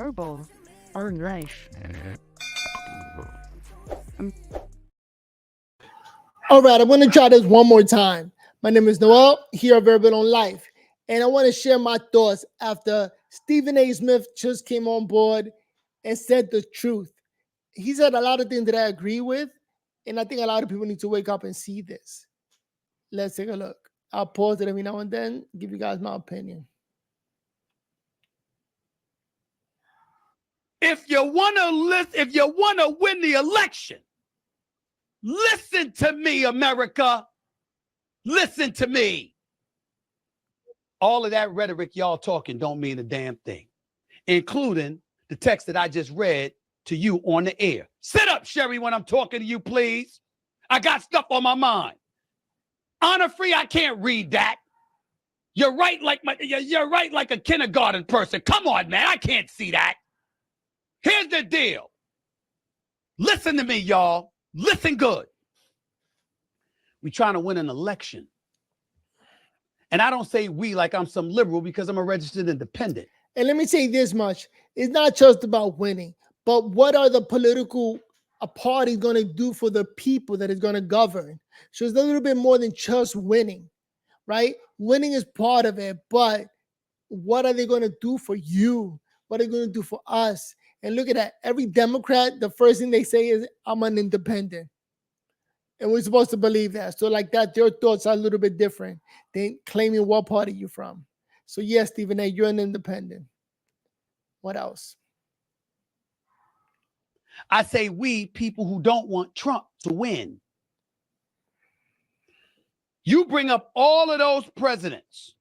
verbal or life. All right, I'm going to try this one more time. My name is Noel, here at Verbal on Life, and I want to share my thoughts after Stephen A. Smith just came on board and said the truth. He said a lot of things that I agree with, and I think a lot of people need to wake up and see this. Let's take a look. I'll pause it every now and then, give you guys my opinion. If you wanna win the election, listen to me, America. Listen to me. All of that rhetoric y'all talking don't mean a damn thing, including the text that I just read to you on the air. Sit up, Sherry, when I'm talking to you, please. I got stuff on my mind. Honor free, I can't read that. You're right like a kindergarten person. Come on, man, I can't see that. Here's the deal. Listen to me, y'all. Listen good. We trying to win an election. And I don't say we like I'm some liberal because I'm a registered independent. And let me say this much. It's not just about winning, but what are the political party going to do for the people that is going to govern? So it's a little bit more than just winning, right? Winning is part of it, but what are they going to do for you? What are they going to do for us? And look at that. Every Democrat, the first thing they say is, I'm an independent. And we're supposed to believe that. So like that, their thoughts are a little bit different than claiming what party you're from. So yes, Stephen A., you're an independent. What else? I say we, people who don't want Trump to win. You bring up all of those presidents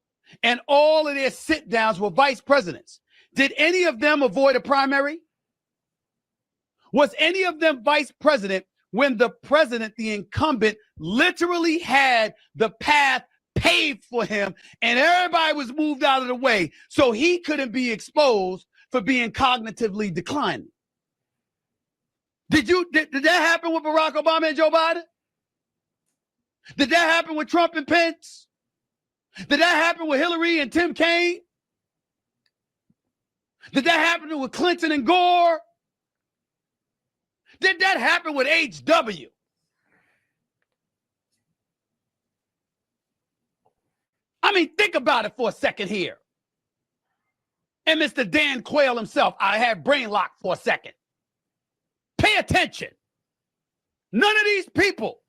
and all of their sit downs with vice presidents. Did any of them avoid a primary? Was any of them vice president when the president, the incumbent, literally had the path paved for him and everybody was moved out of the way so he couldn't be exposed for being cognitively declining? Did that happen with Barack Obama and Joe Biden? Did that happen with Trump and Pence? Did that happen with Hillary and Tim Kaine? Did that happen with Clinton and Gore? Did that happen with H.W.? I mean, think about it for a second here. And Mr. Dan Quayle himself, I had brain lock for a second. Pay attention. None of these people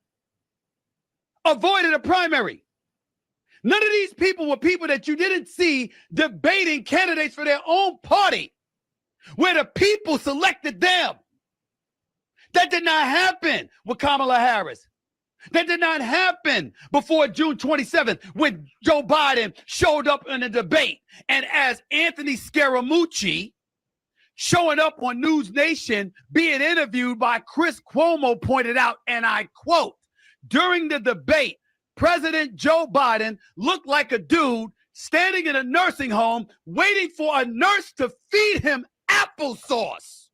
avoided a primary. None of these people were people that you didn't see debating candidates for their own party, where the people selected them. That did not happen with Kamala Harris. That did not happen before June 27th when Joe Biden showed up in a debate. And as Anthony Scaramucci, showing up on News Nation, being interviewed by Chris Cuomo, pointed out, and I quote, during the debate, President Joe Biden looked like a dude standing in a nursing home waiting for a nurse to feed him applesauce.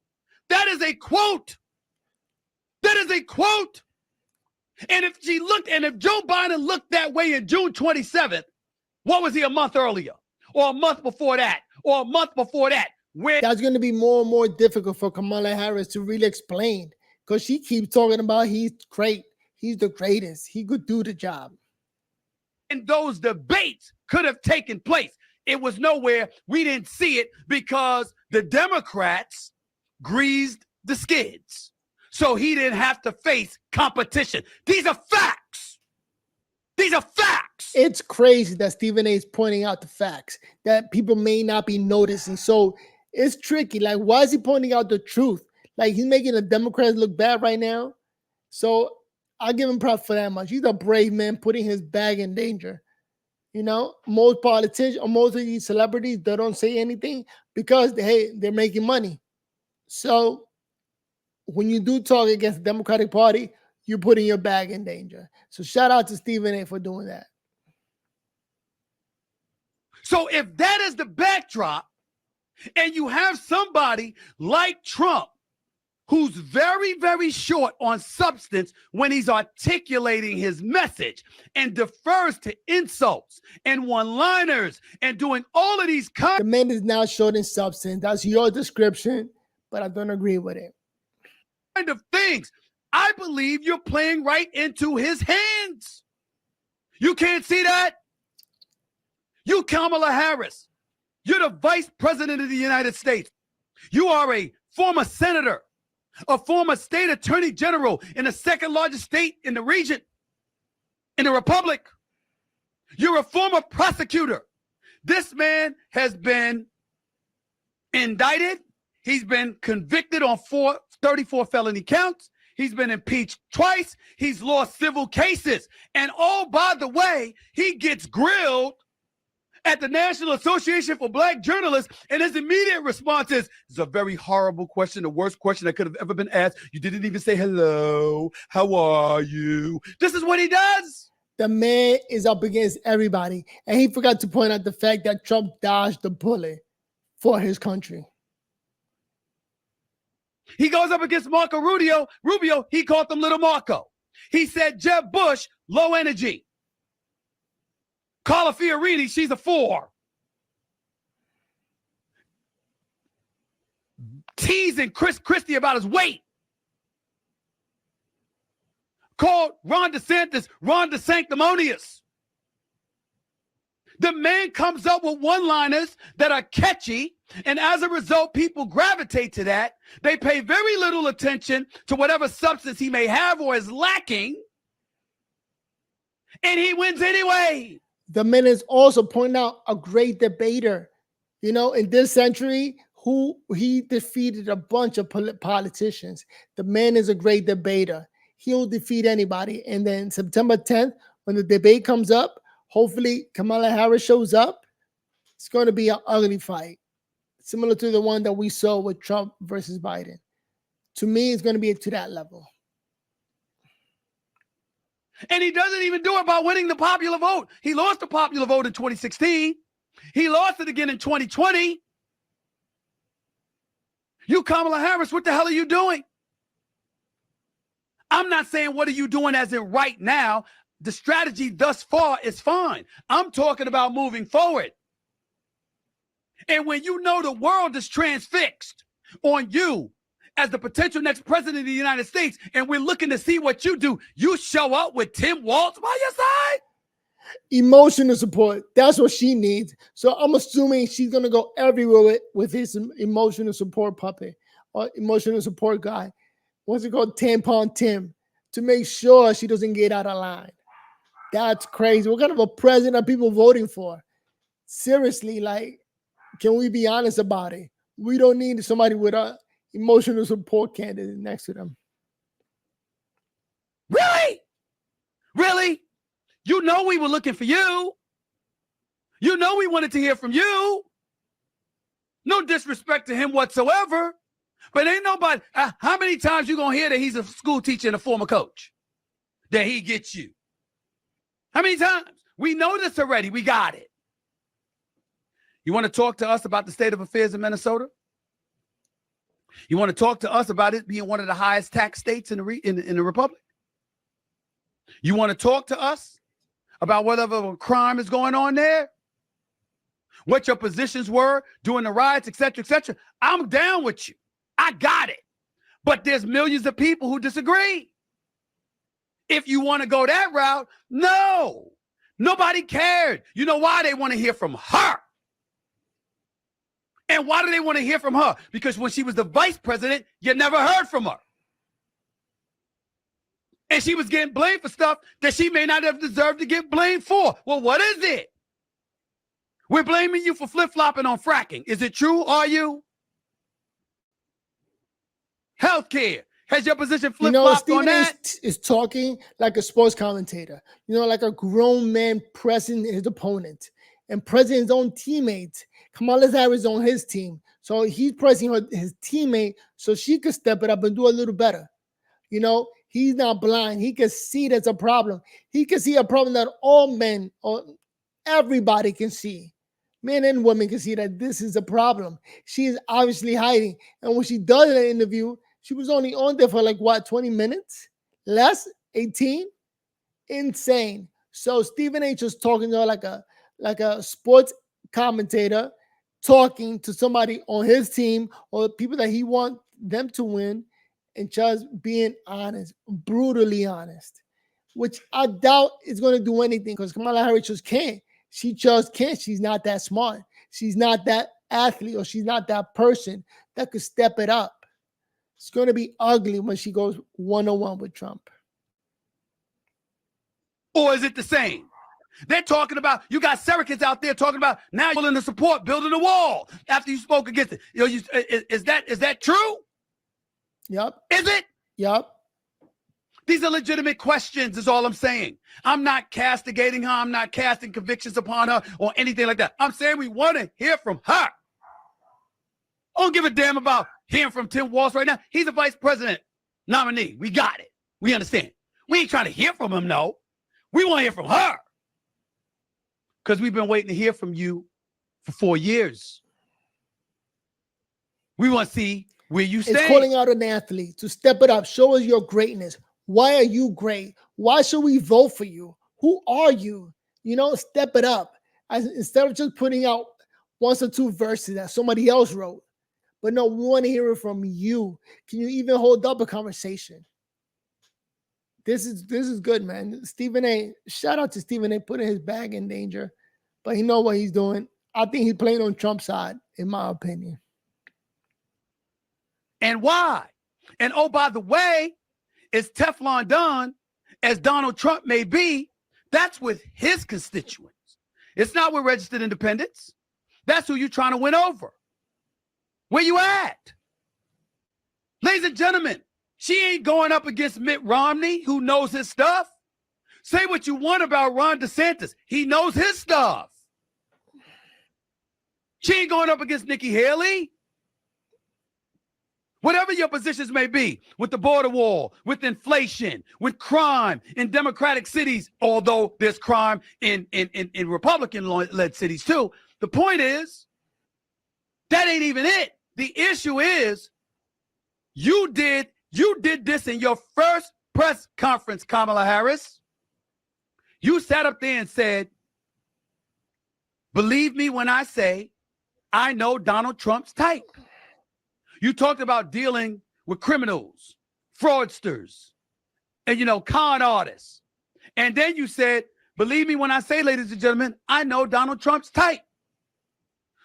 That is a quote. That is a quote. And if Joe Biden looked that way in June 27th, what was he a month earlier? Or a month before that? Or a month before that? That's going to be more and more difficult for Kamala Harris to really explain, because she keeps talking about he's great. He's the greatest. He could do the job. And those debates could have taken place. It was nowhere. We didn't see it because the Democrats greased the skids. So he didn't have to face competition. These are facts. These are facts. It's crazy that Stephen A. is pointing out the facts that people may not be noticing. So it's tricky. Like, why is he pointing out the truth? Like, he's making the Democrats look bad right now. So I'll give him props for that much. He's a brave man putting his bag in danger. You know, most politicians or most of these celebrities, they don't say anything because, they're making money. So when you do talk against the Democratic Party, you're putting your bag in danger. So shout out to Stephen A. for doing that. So if that is the backdrop, and you have somebody like Trump who's very, very short on substance when he's articulating his message and defers to insults and one-liners and doing all of these The man is not short in substance. That's your description, but I don't agree with it. kind of things. I believe you're playing right into his hands. You can't see that? You, Kamala Harris, you're the vice president of the United States. You are a former senator, a former state attorney general in the second largest state in the region, in the republic. You're a former prosecutor. This man has been indicted. He's been convicted on 34 felony counts. He's been impeached twice. He's lost civil cases. And oh, by the way, he gets grilled at the National Association for Black Journalists, and his immediate response is, "It's a very horrible question, the worst question that could have ever been asked. You didn't even say hello. How are you?" This is what he does. The man is up against everybody, and he forgot to point out the fact that Trump dodged the bullet for his country. He goes up against Marco Rubio. He called him Little Marco. He said Jeb Bush, low energy. Carla Fiorini, she's a 4. Teasing Chris Christie about his weight. Called Ron DeSantis, Ron DeSanctimonious. The man comes up with one-liners that are catchy, and as a result, people gravitate to that. They pay very little attention to whatever substance he may have or is lacking, and he wins anyway. The man is also pointing out a great debater. You know, in this century, who he defeated a bunch of politicians. The man is a great debater. He'll defeat anybody. And then September 10th, when the debate comes up, hopefully Kamala Harris shows up. It's going to be an ugly fight, similar to the one that we saw with Trump versus Biden. To me, it's going to be to that level. And he doesn't even do it by winning the popular vote. He lost the popular vote in 2016. He lost it again in 2020. You, Kamala Harris, what the hell are you doing? I'm not saying what are you doing as in right now. The strategy thus far is fine. I'm talking about moving forward. And when you know the world is transfixed on you as the potential next president of the United States, and we're looking to see what you do, you show up with Tim Walz by your side? Emotional support. That's what she needs. So I'm assuming she's going to go everywhere with his emotional support puppet or emotional support guy. What's it called? Tampon Tim, to make sure she doesn't get out of line. That's crazy. What kind of a president are people voting for? Seriously, like, can we be honest about it? We don't need somebody with a emotional support candidate next to them. Really? Really? You know we were looking for you. You know we wanted to hear from you. No disrespect to him whatsoever. But ain't nobody, how many times you gonna hear that he's a school teacher and a former coach? That he gets you? How many times? We know this already. We got it. You want to talk to us about the state of affairs in Minnesota? You want to talk to us about it being one of the highest tax states in the republic? You want to talk to us about whatever crime is going on there? What your positions were during the riots, et cetera, et cetera? I'm down with you. I got it. But there's millions of people who disagree. If you want to go that route, no. Nobody cared. You know why? They want to hear from her. And why do they want to hear from her? Because when she was the vice president, you never heard from her. And she was getting blamed for stuff that she may not have deserved to get blamed for. Well, what is it? We're blaming you for flip-flopping on fracking. Is it true? Are you? Healthcare. Has your position flip-flopped on that? Is talking like a sports commentator. You know, like a grown man pressing his opponent and pressing his own teammates. Kamala Harris on his team. So he's pressing his teammate so she could step it up and do a little better. You know, he's not blind. He can see there's a problem. He can see a problem that all men or everybody can see. Men and women can see that this is a problem. She is obviously hiding. And when she does an interview, She was only on there for like what, 20 minutes? Less? 18? Insane. So Stephen A just talking to her like a sports commentator, talking to somebody on his team or people that he wants them to win, and just being honest, brutally honest, which I doubt is going to do anything because Kamala Harris just can't. She just can't. She's not that smart. She's not that athlete, or she's not that person that could step it up. It's going to be ugly when she goes one-on-one with Trump. Or is it the same? They're talking about, you got surrogates out there talking about now you're willing to support building a wall after you spoke against it. You know, is that true? Yep. Is it? Yep. These are legitimate questions, is all I'm saying. I'm not castigating her. I'm not casting convictions upon her or anything like that. I'm saying we want to hear from her. I don't give a damn about hearing from Tim Walz right now. He's a vice president nominee. We got it. We understand. We ain't trying to hear from him, no. We want to hear from her. Because we've been waiting to hear from you for 4 years. We want to see where you stand. It's calling out an athlete to step it up. Show us your greatness. Why are you great? Why should we vote for you? Who are you? You know, step it up. Instead of just putting out 1 or 2 verses that somebody else wrote. But no, we want to hear it from you. Can you even hold up a conversation? This is good, man. Stephen A. Shout out to Stephen A. putting his bag in danger, but he know what he's doing. I think he's playing on Trump's side, in my opinion. And why? And oh, by the way, it's Teflon Don, as Donald Trump may be, that's with his constituents. It's not with registered independents. That's who you're trying to win over. Where you at? Ladies and gentlemen, she ain't going up against Mitt Romney, who knows his stuff. Say what you want about Ron DeSantis. He knows his stuff. She ain't going up against Nikki Haley. Whatever your positions may be, with the border wall, with inflation, with crime in Democratic cities, although there's crime in Republican-led cities too, the point is, that ain't even it. The issue is, you did this in your first press conference, Kamala Harris. You sat up there and said, believe me when I say, I know Donald Trump's type. You talked about dealing with criminals, fraudsters, and, you know, con artists. And then you said, believe me when I say, ladies and gentlemen, I know Donald Trump's type.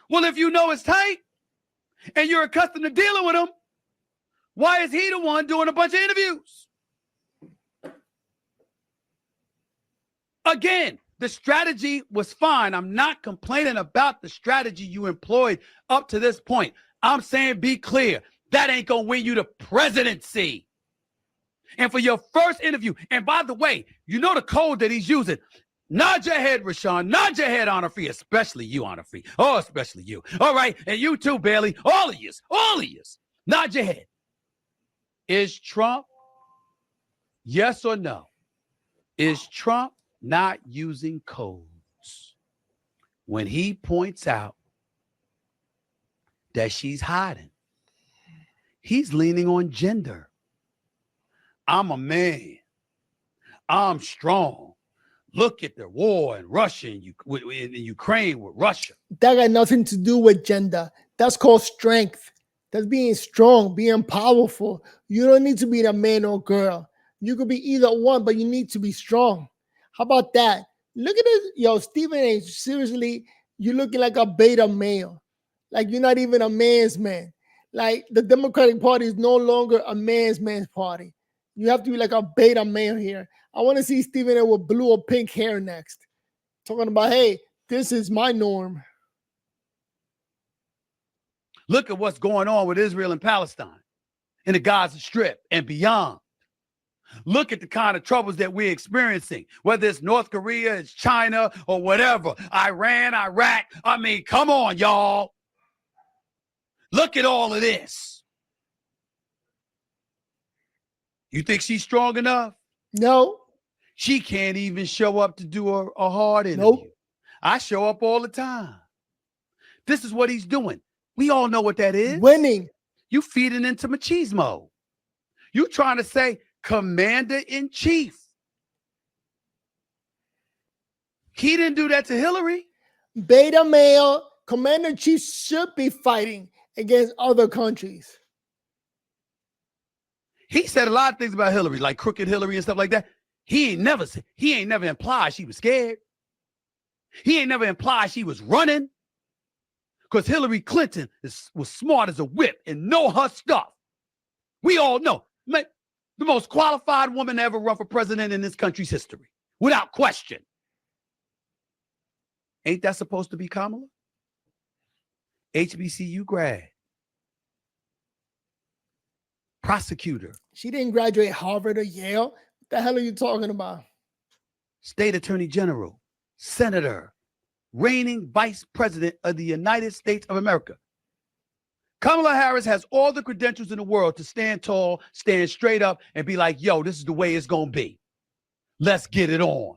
Well, if you know his type and you're accustomed to dealing with him, why is he the one doing a bunch of interviews? Again, the strategy was fine. I'm not complaining about the strategy you employed up to this point. I'm saying be clear. That ain't going to win you the presidency. And for your first interview, and by the way, you know the code that he's using. Nod your head, Rashawn. Nod your head, Honor Free, especially you, Honor Free. Oh, especially you. All right. And you too, Bailey. All of you. Nod your head. Is Trump, yes or no? Is Trump not using codes when he points out that she's hiding? He's leaning on gender. I'm a man. I'm strong. Look at the war in Russia and in Ukraine with Russia. That got nothing to do with gender. That's called strength. That's being strong, being powerful. You don't need to be a man or girl. You could be either one, but you need to be strong. How about that? Look at this. Yo, Stephen A., seriously, you're looking like a beta male. Like you're not even a man's man. Like the Democratic Party is no longer a man's party. You have to be like a beta male here. I want to see Stephen A. with blue or pink hair next. Talking about, hey, this is my norm. Look at what's going on with Israel and Palestine in the Gaza Strip and beyond. Look at the kind of troubles that we're experiencing, whether it's North Korea, it's China, or whatever. Iran, Iraq. I mean, come on, y'all. Look at all of this. You think she's strong enough? No. She can't even show up to do a hard interview. Nope. I show up all the time. This is what he's doing. We all know what that is. Winning. You feeding into machismo. You trying to say commander-in-chief. He didn't do that to Hillary. Beta male commander-in-chief should be fighting against other countries. He said a lot of things about Hillary, like crooked Hillary and stuff like that. He ain't never implied she was scared. He ain't never implied she was running. Because Hillary Clinton was smart as a whip and know her stuff. We all know. The most qualified woman to ever run for president in this country's history. Without question. Ain't that supposed to be Kamala? HBCU grad. Prosecutor. She didn't graduate Harvard or Yale. What the hell are you talking about? State Attorney General. Senator. Reigning Vice President of the United States of America. Kamala Harris has all the credentials in the world to stand tall, stand straight up, and be like, yo, this is the way it's going to be. Let's get it on.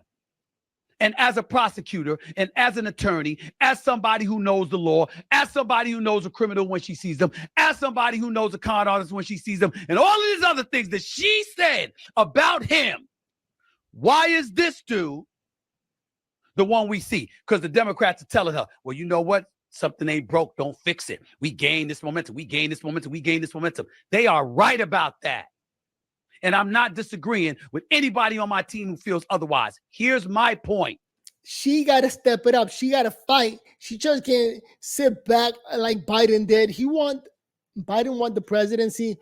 And as a prosecutor and as an attorney, as somebody who knows the law, as somebody who knows a criminal when she sees them, as somebody who knows a con artist when she sees them, and all of these other things that she said about him, why is this dude the one we see? Because the Democrats are telling her, well, you know what? Something ain't broke. Don't fix it. We gain this momentum. We gain this momentum. We gain this momentum. They are right about that. And I'm not disagreeing with anybody on my team who feels otherwise. Here's my point. She got to step it up. She got to fight. She just can't sit back like Biden did. Biden want the presidency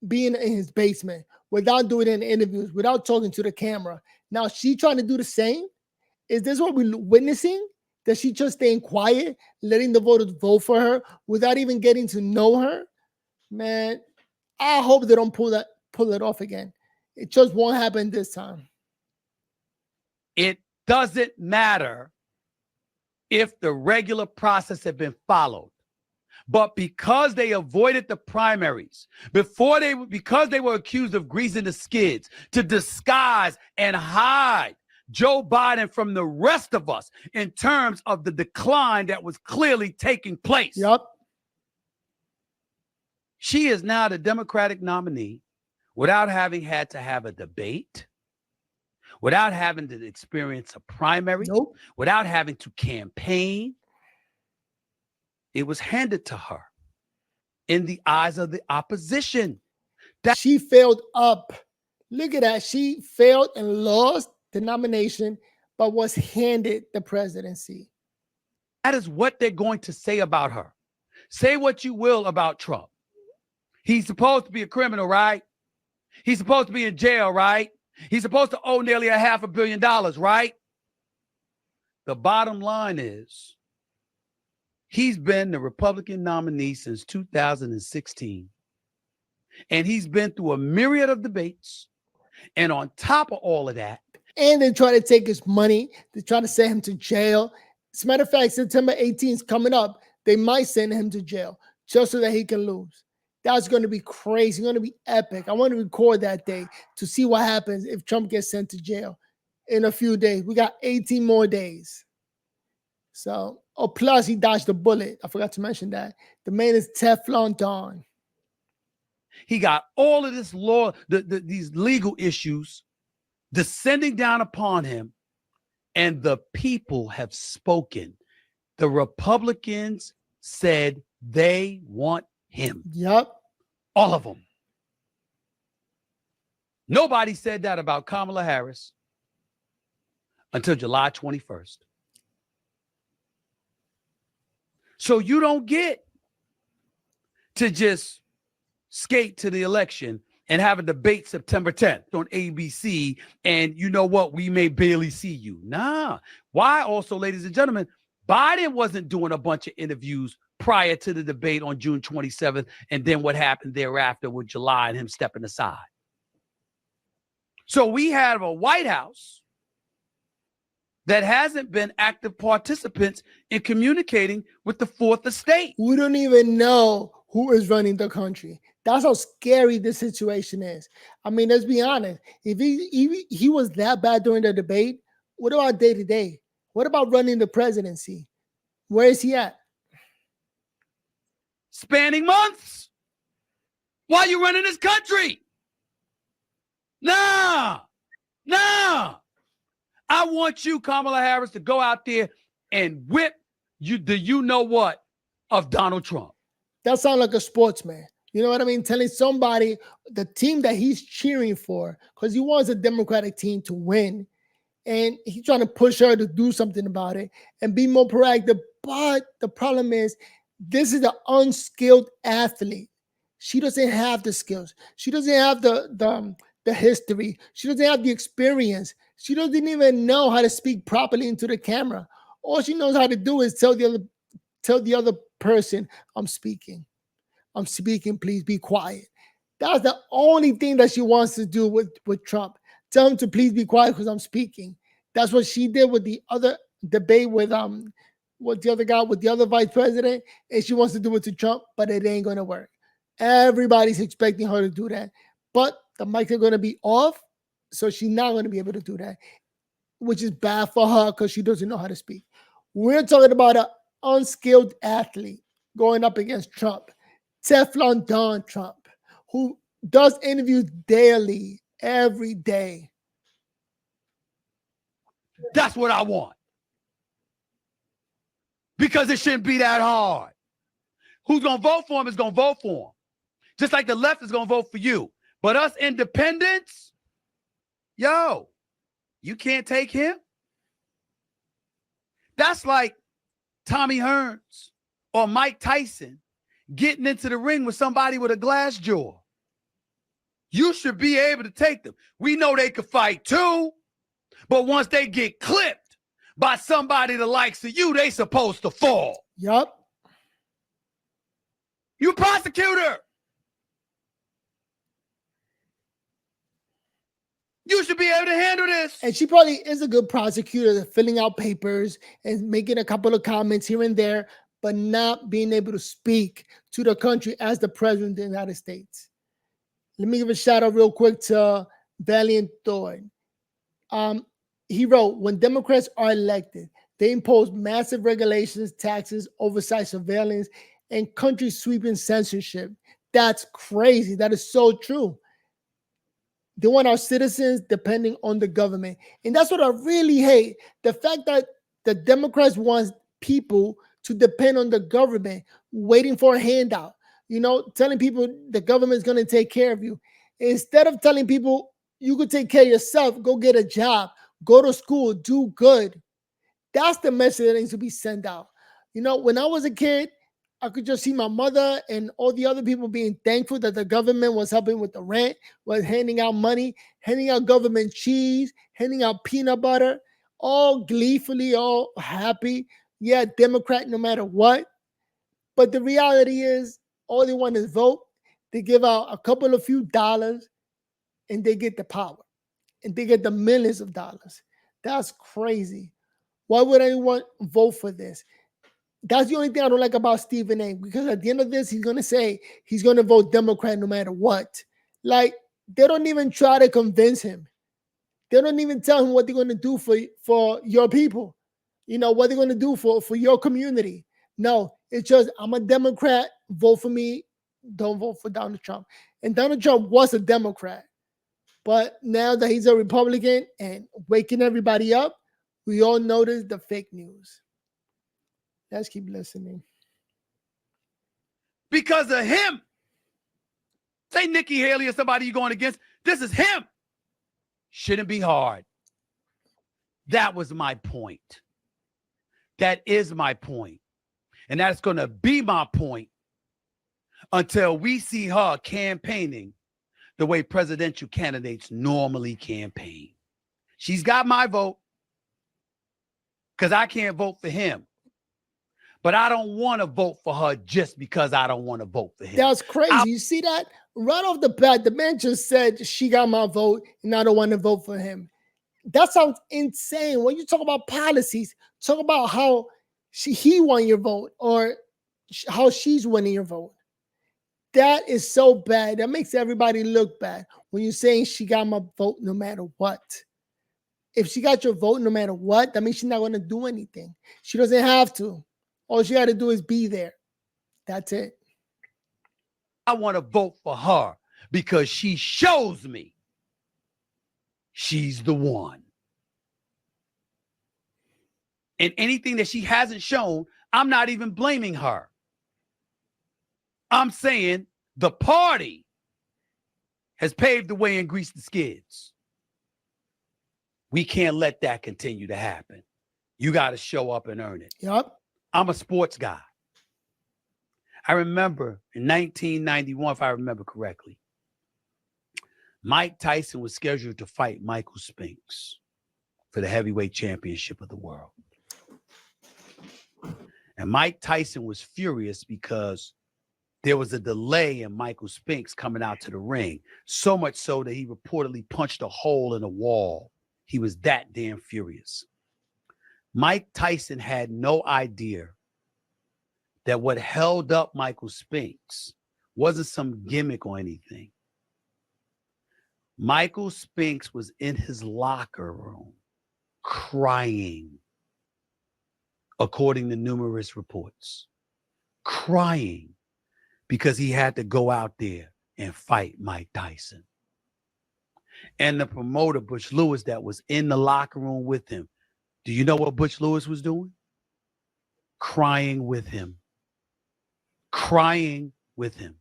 being in his basement without doing any interviews, without talking to the camera. Now she trying to do the same. Is this what we're witnessing? That she just staying quiet, letting the voters vote for her without even getting to know her? Man, I hope they don't pull it off again. It just won't happen this time. It doesn't matter if the regular process had been followed. But because they avoided the primaries, because they were accused of greasing the skids to disguise and hide Joe Biden from the rest of us in terms of the decline that was clearly taking place. Yep. She is now the Democratic nominee without having had to have a debate, without having to experience a primary, Nope. without having to campaign. It was handed to her in the eyes of the opposition. She failed up. Look at that. She failed and lost the nomination, but was handed the presidency. That is what they're going to say about her. Say what you will about Trump. He's supposed to be a criminal, right? He's supposed to be in jail, right? He's supposed to owe nearly $500 million, right? The bottom line is he's been the Republican nominee since 2016. And he's been through a myriad of debates. And on top of all of that, and they try to take his money. They try to send him to jail. As a matter of fact, September 18th is coming up. They might send him to jail just so that he can lose. That's going to be crazy. It's going to be epic. I want to record that day to see what happens if Trump gets sent to jail in a few days. We got 18 more days. So, plus he dodged a bullet. I forgot to mention that. The man is Teflon Don. He got all of this law, these legal issues descending down upon him, and the people have spoken. The Republicans said they want him. Yep. All of them. Nobody said that about Kamala Harris until July 21st. So you don't get to just skate to the election and have a debate September 10th on ABC, and you know what? We may barely see you. Nah. Why also, ladies and gentlemen, Biden wasn't doing a bunch of interviews prior to the debate on June 27th, and then what happened thereafter with July and him stepping aside. So we have a White House that hasn't been active participants in communicating with the fourth estate. We don't even know who is running the country. That's how scary this situation is. I mean, let's be honest. If he was that bad during the debate, what about day to day? What about running the presidency? Where is he at? Spanning months. Why are you running this country? Nah. I want you, Kamala Harris, to go out there and whip you know what of Donald Trump. That sounds like a sportsman. You know what I mean? Telling somebody the team that he's cheering for, because he wants a Democratic team to win. And he's trying to push her to do something about it and be more proactive. But the problem is, this is an unskilled athlete. She doesn't have the skills. She doesn't have the history. She doesn't have the experience. She doesn't even know how to speak properly into the camera. All she knows how to do is tell the other person, I'm speaking, please be quiet. That's the only thing that she wants to do with Trump. Tell him to please be quiet because I'm speaking. That's what she did with the other debate with the other guy, with the other vice president, and she wants to do it to Trump, but it ain't gonna work. Everybody's expecting her to do that, but the mics are gonna be off, so she's not gonna be able to do that, which is bad for her because she doesn't know how to speak. We're talking about an unskilled athlete going up against Trump, Teflon Don Trump, who does interviews daily, every day. That's what I want. Because it shouldn't be that hard. Who's going to vote for him is going to vote for him. Just like the left is going to vote for you. But us independents, yo, you can't take him. That's like Tommy Hearns or Mike Tyson getting into the ring with somebody with a glass jaw. You should be able to take them. We know they could fight too, but once they get clipped by somebody the likes of you, they supposed to fall. Yup. You prosecutor. You should be able to handle this. And she probably is a good prosecutor, filling out papers and making a couple of comments here and there, but not being able to speak to the country as the president of the United States. Let me give a shout out real quick to Valiant Thorne. He wrote, when Democrats are elected, they impose massive regulations, taxes, oversight, surveillance, and country sweeping censorship. That's crazy. That is so true. They want our citizens depending on the government. And that's what I really hate. The fact that the Democrats want people to depend on the government, waiting for a handout, telling people the government's going to take care of you. Instead of telling people you could take care of yourself, go get a job, go to school, do good. That's the message that needs to be sent out. When I was a kid, I could just see my mother and all the other people being thankful that the government was helping with the rent, was handing out money, handing out government cheese, handing out peanut butter, all gleefully, all happy. Yeah, Democrat no matter what. But the reality is, all they want is vote. They give out a couple of few dollars and they get the power. And they get the millions of dollars. That's crazy. Why would anyone vote for this? That's the only thing I don't like about Stephen A. Because at the end of this, he's going to say he's going to vote Democrat no matter what. Like, they don't even try to convince him. They don't even tell him what they're going to do for your people. What they're going to do for your community. No, it's just, I'm a Democrat, vote for me, don't vote for Donald Trump. And Donald Trump was a Democrat. But now that he's a Republican and waking everybody up, we all notice the fake news. Let's keep listening. Because of him. Say Nikki Haley or somebody you're going against. This is him. Shouldn't be hard. That was my point. That is my point. And that's going to be my point until we see her campaigning the way presidential candidates normally campaign. She's got my vote because I can't vote for him. But I don't want to vote for her just because I don't want to vote for him. That's crazy. You see that? Right off the bat, the man just said she got my vote and I don't want to vote for him. That sounds insane. When you talk about policies, talk about how he won your vote or how she's winning your vote. That is so bad. That makes everybody look bad when you're saying she got my vote no matter what. If she got your vote no matter what, that means she's not going to do anything. She doesn't have to. All she got to do is be there. That's it. I want to vote for her because she shows me she's the one. And anything that she hasn't shown, I'm not even blaming her. I'm saying the party has paved the way and greased the skids. We can't let that continue to happen. You got to show up and earn it. Yep. I'm a sports guy. I remember in 1991, if I remember correctly, Mike Tyson was scheduled to fight Michael Spinks for the heavyweight championship of the world. And Mike Tyson was furious because there was a delay in Michael Spinks coming out to the ring, so much so that he reportedly punched a hole in a wall. He was that damn furious. Mike Tyson had no idea that what held up Michael Spinks wasn't some gimmick or anything. Michael Spinks was in his locker room crying, according to numerous reports, crying because he had to go out there and fight Mike Tyson. And the promoter, Butch Lewis, that was in the locker room with him, do you know what Butch Lewis was doing? Crying with him. Crying with him.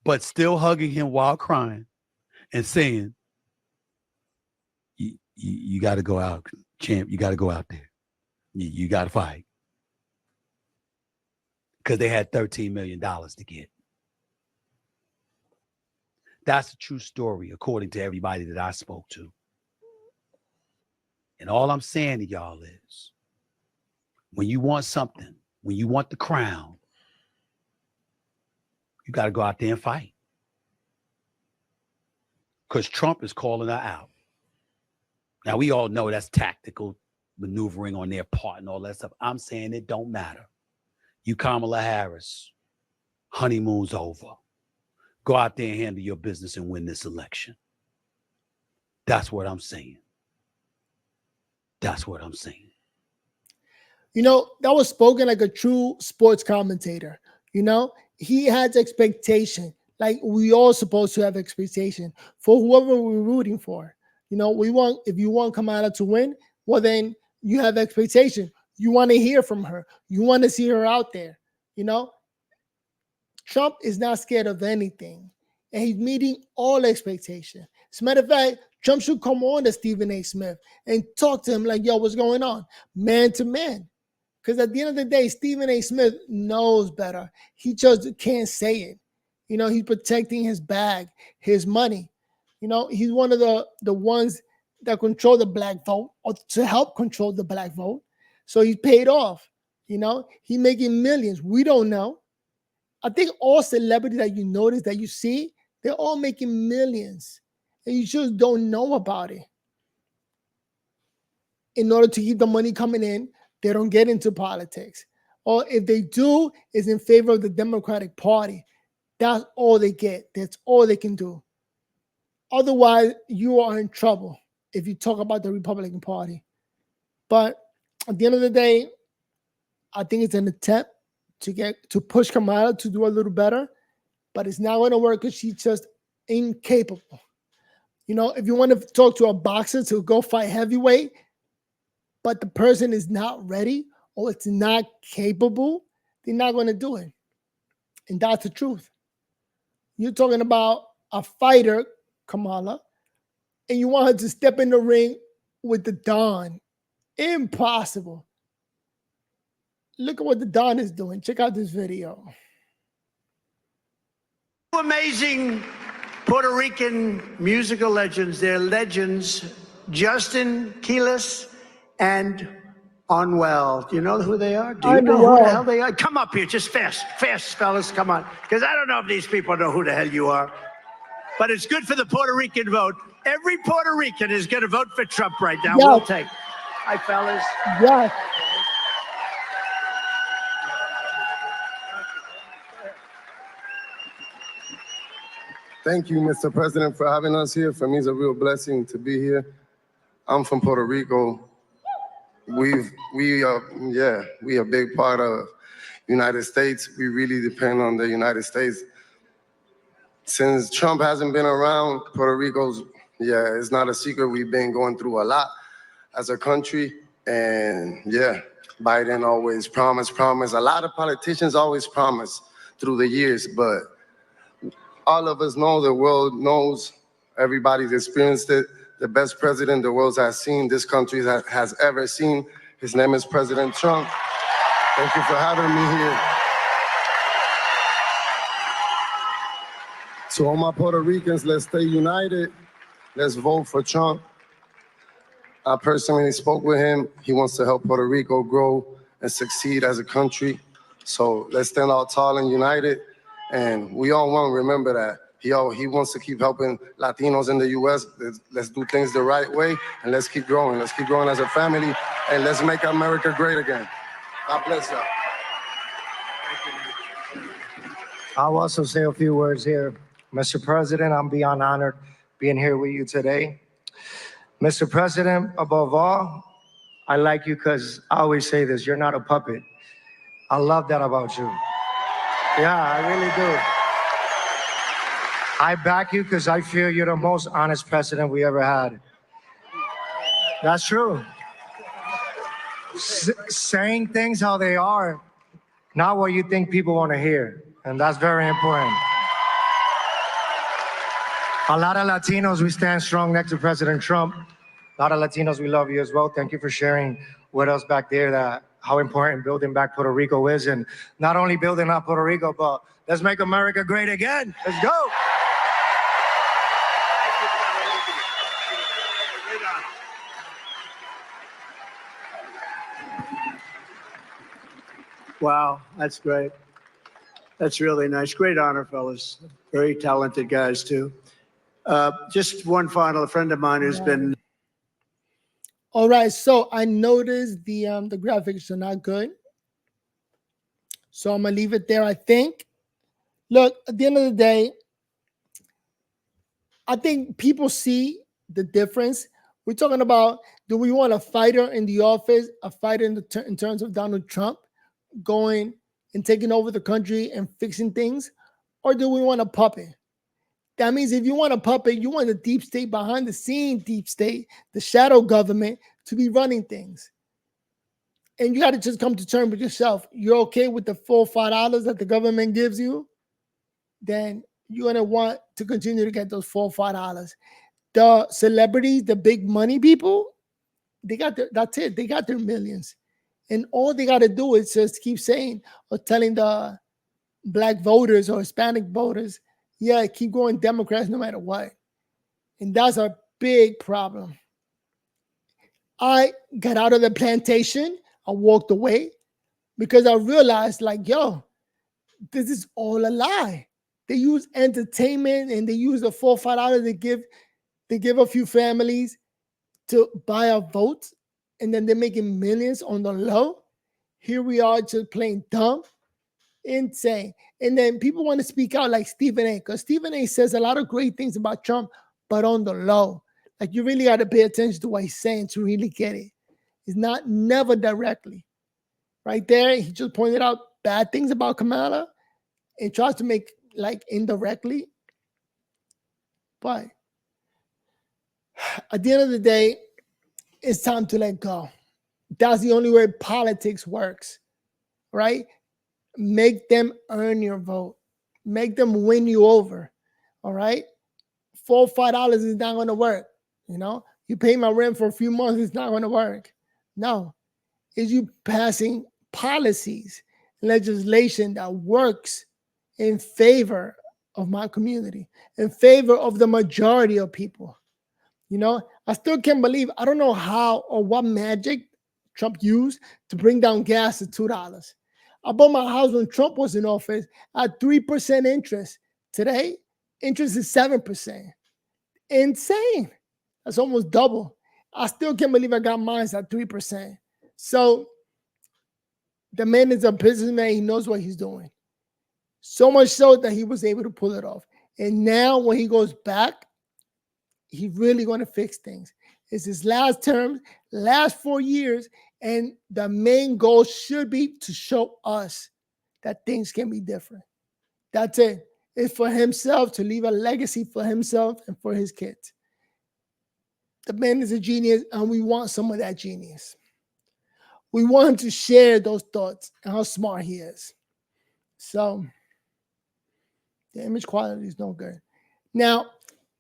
But still hugging him while crying and saying, you got to go out, champ. You got to go out there. You got to fight. Because they had $13 million to get. That's a true story, according to everybody that I spoke to. And all I'm saying to y'all is, when you want something, when you want the crown, you got to go out there and fight. Because Trump is calling her out. Now, we all know that's tactical maneuvering on their part and all that stuff. I'm saying it don't matter. You, Kamala Harris, honeymoon's over. Go out there and handle your business and win this election. That's what I'm saying. That's what I'm saying. You know, that was spoken like a true sports commentator. You know, he has expectation. Like we all supposed to have expectation for whoever we're rooting for. You know, if you want Kamala to win, well, then you have expectation. You want to hear from her. You want to see her out there. You know, Trump is not scared of anything, and he's meeting all expectation. As a matter of fact, Trump should come on to Stephen A. Smith and talk to him like, yo, what's going on? Man to man. Because at the end of the day, Stephen A. Smith knows better. He just can't say it. You know, he's protecting his bag, his money. You know, he's one of the ones that control the black vote or to help control the black vote. So he's paid off. You know, he's making millions. We don't know. I think all celebrities that you notice, that you see, they're all making millions. And you just don't know about it. In order to keep the money coming in, they don't get into politics. Or if they do, it's in favor of the Democratic Party. That's all they get. That's all they can do. Otherwise, you are in trouble if you talk about the Republican Party. But at the end of the day, I think it's an attempt to push Kamala to do a little better, but it's not going to work because she's just incapable. You know, if you want to talk to a boxer to go fight heavyweight, but the person is not ready or it's not capable, they're not going to do it. And that's the truth. You're talking about a fighter, Kamala, and you want her to step in the ring with the Don. Impossible. Look at what the Don is doing. Check out this video. Amazing Puerto Rican musical legends. They're legends. Justin Quiles and Unwell. Do you know who they are? Do you know who the hell they are? Come up here, just fast, fellas, come on. Because I don't know if these people know who the hell you are. But it's good for the Puerto Rican vote. Every Puerto Rican is going to vote for Trump right now. Yes. We'll take. Hi, fellas. Yes. Thank you, Mr. President, for having us here. For me, it's a real blessing to be here. I'm from Puerto Rico. We are a big part of United States. We really depend on the United States. Since Trump hasn't been around, Puerto Rico's, yeah, it's not a secret. We've been going through a lot as a country. And yeah, Biden always promise. A lot of politicians always promise through the years, but all of us know, the world knows, everybody's experienced it. The best president the world has seen, this country has ever seen. His name is President Trump. Thank you for having me here. To all my Puerto Ricans, let's stay united. Let's vote for Trump. I personally spoke with him. He wants to help Puerto Rico grow and succeed as a country. So let's stand out tall and united. And we all want to remember that. He wants to keep helping Latinos in the U.S. Let's do things the right way, and let's keep growing. Let's keep growing as a family, and let's make America great again. God bless y'all. I'll also say a few words here. Mr. President, I'm beyond honored being here with you today. Mr. President, above all, I like you because I always say this, you're not a puppet. I love that about you. Yeah, I really do. I back you because I feel you're the most honest president we ever had. That's true. Saying things how they are, not what you think people want to hear. And that's very important. A lot of Latinos, we stand strong next to President Trump. A lot of Latinos, we love you as well. Thank you for sharing with us back there that how important building back Puerto Rico is. And not only building up Puerto Rico, but let's make America great again. Let's go. Wow, that's great. That's really nice. Great honor, fellas. Very talented guys, too. Just one final, a friend of mine who's been... All right, so I noticed the graphics are not good. So I'm going to leave it there, I think. Look, at the end of the day, I think people see the difference. We're talking about, do we want a fighter in the office, a fighter in terms of Donald Trump going and taking over the country and fixing things? Or do we want a puppet? That means if you want a puppet, you want the deep state, behind the scene deep state, the shadow government to be running things. And you got to just come to terms with yourself. You're okay with the full $5 that the government gives you? Then you're going to want to continue to get those full $5. The celebrities, the big money people, they got that's it. They got their millions. And all they got to do is just keep saying or telling the black voters or Hispanic voters, yeah, keep going Democrats no matter what. And that's a big problem. I got out of the plantation. I walked away because I realized, like, yo, this is all a lie. They use entertainment and they use the full $5 they give a few families to buy a vote, and then they're making millions on the low. Here we are just playing dumb. Insane. And then people want to speak out like Stephen A, because Stephen A says a lot of great things about Trump, but on the low. Like, you really got to pay attention to what he's saying to really get it. It's not never directly. Right there, he just pointed out bad things about Kamala and tries to make like indirectly. But at the end of the day, it's time to let go. That's the only way politics works, right? Make them earn your vote. Make them win you over, all right? $4-5 is not going to work, you know? You pay my rent for a few months, it's not going to work. No, it's you passing policies, legislation that works in favor of my community, in favor of the majority of people. You know, I still can't believe, I don't know how or what magic Trump used to bring down gas to $2. I bought my house when Trump was in office at 3% interest. Today, interest is 7%. Insane. That's almost double. I still can't believe I got mine at 3%. So the man is a businessman. He knows what he's doing. So much so that he was able to pull it off. And now when he goes back, he's really going to fix things. It's his last term, last 4 years, and the main goal should be to show us that things can be different. That's it. It's for himself, to leave a legacy for himself and for his kids. The man is a genius, and we want some of that genius. We want him to share those thoughts and how smart he is. So the image quality is no good. Now,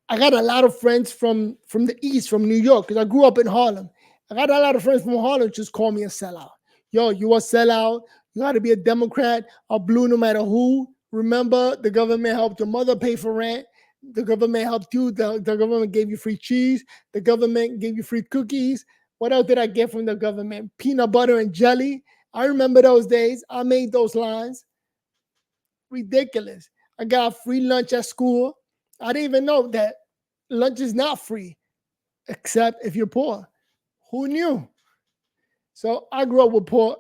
I got a lot of friends from the East, from New York, because I grew up in Harlem. I got a lot of friends from Harlem just call me a sellout. Yo, you a sellout. You got to be a Democrat or blue no matter who. Remember, the government helped your mother pay for rent. The government helped you. The government gave you free cheese. The government gave you free cookies. What else did I get from the government? Peanut butter and jelly. I remember those days. I made those lines. Ridiculous. I got free lunch at school. I didn't even know that lunch is not free, except if you're poor. Who knew? So I grew up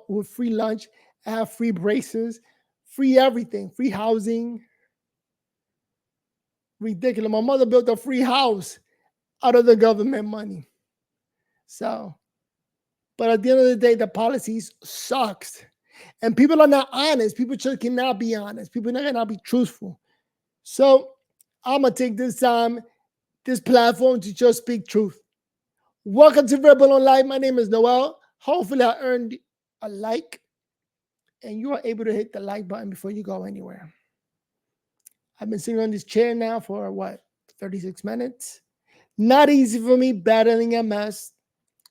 with free lunch. I have free braces, free everything, free housing. Ridiculous. My mother built a free house out of the government money. So, but at the end of the day, the policies sucks. And people are not honest. People just cannot be honest. People cannot be truthful. So I'm going to take this time, this platform to just speak truth. Welcome to Verbal on Life. My name is Noel. Hopefully I earned a like and you are able to hit the like button before you go anywhere. I've been sitting on this chair now for 36 minutes. Not easy for me, battling MS.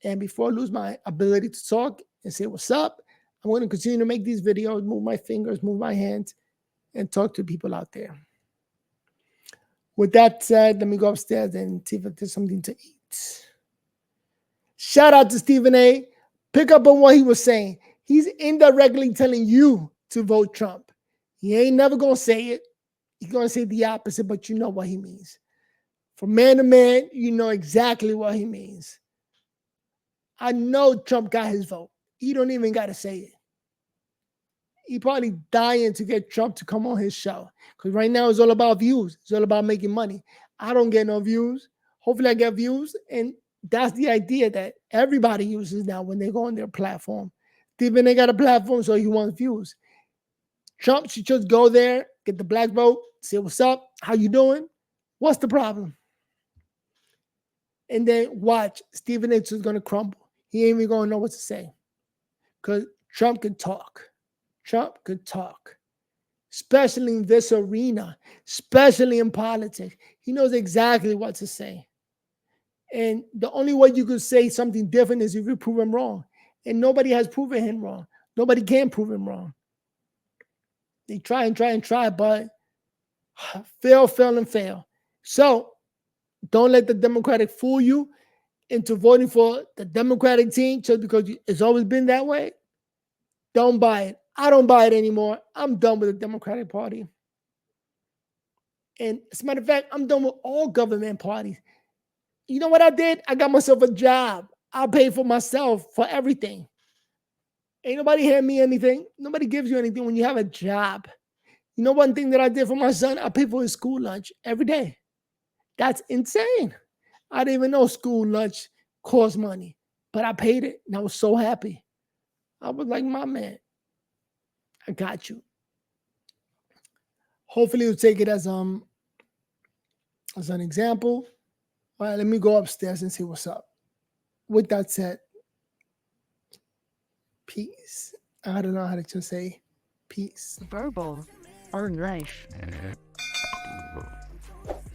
And before I lose my ability to talk and say what's up, I'm going to continue to make these videos, move my fingers, move my hands, and talk to people out there. With that said, let me go upstairs and see if there's something to eat. Shout out to Stephen A. Pick up on what he was saying. He's indirectly telling you to vote Trump. He ain't never going to say it. He's going to say the opposite, but you know what he means. From man to man, you know exactly what he means. I know Trump got his vote. He don't even got to say it. He probably dying to get Trump to come on his show. Because right now it's all about views. It's all about making money. I don't get no views. Hopefully I get views. And that's the idea that everybody uses now when they go on their platform. Stephen A got a platform, so he wants views. Trump should just go there, get the black vote, say what's up, how you doing, what's the problem? And then watch, Stephen A is going to crumble. He ain't even going to know what to say. Because Trump can talk. Trump could talk, especially in this arena, especially in politics. He knows exactly what to say. And the only way you could say something different is if you prove him wrong. And nobody has proven him wrong. Nobody can prove him wrong. They try and try and try, but fail, fail, and fail. So don't let the Democratic fool you into voting for the Democratic team just because it's always been that way. Don't buy it. I don't buy it anymore. I'm done with the Democratic Party. And as a matter of fact, I'm done with all government parties. You know what I did? I got myself a job. I paid for myself for everything. Ain't nobody hand me anything. Nobody gives you anything when you have a job. You know one thing that I did for my son? I paid for his school lunch every day. That's insane. I didn't even know school lunch cost money, but I paid it and I was so happy. I was like, my man, I got you. Hopefully you'll take it as an example. All right, let me go upstairs and see what's up. With that said, peace. I don't know how to just say peace. Verbal on life.